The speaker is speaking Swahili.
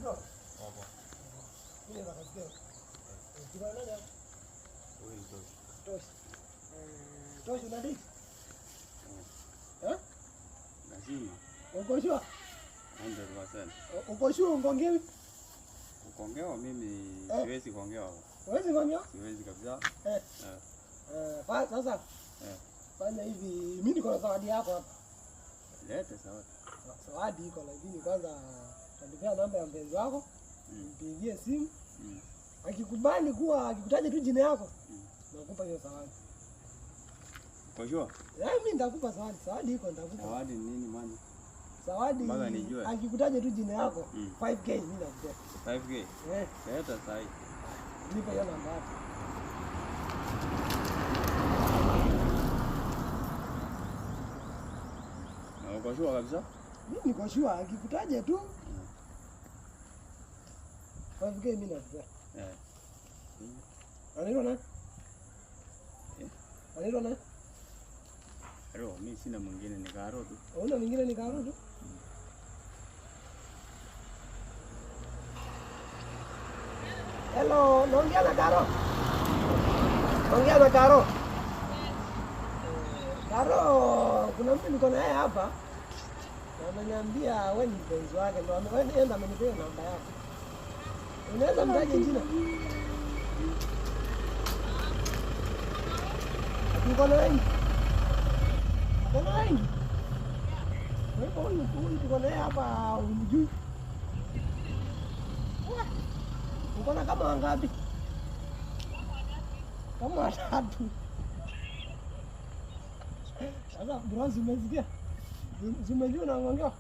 Hapo. Mimi nakasikia. Kibao nani hapo? Wewe Tosh. Tosh unadiki? lazima. Uko sure? 100%. Uko sure ungongewi? Kuongewa mimi siwezi kuongewa. Huwezi kuongea? Siwezi kabisa. Sasa. Fanya hivi, mimi niko na zawadi yako hapa. Leta zawadi. Zawadi iko lakini kwanza andika namba ya mpenzi wako. Mpigie simu. Akikubali kuwa akikutaja tu jina yako. Nakupa hiyo zawadi. Kwa sure? Mimi nitakupa zawadi. Zawadi iko nitakupa. Zawadi nini mwana? Zawadi akikutaja tu jina yako 5k mimi nakupa. 5k? Leta sahi. Nipe hiyo namba yako. Uko sure kabisa? Mimi niko sure akikutaja tu 5k mimi nakupa. Anaitwa nani? Anaitwa nani? Hello, mimi sina mwingine ni Karo tu. Una mwingine ni Karo tu? Hello, naongea na Karo. Naongea na Karo. Karo, kuna mtu niko naye hapa. Ananiambia wewe ni mpenzi wake, ndio anaenda amenipea namba yako. Unaweza mtaje jina? Uko na wengi? Uko na wengi? Wewe uko naye hapa unijui? Uko na kama wangapi? Kama watatu. Sasa bro, zimesikia? Zimejua na ngongea?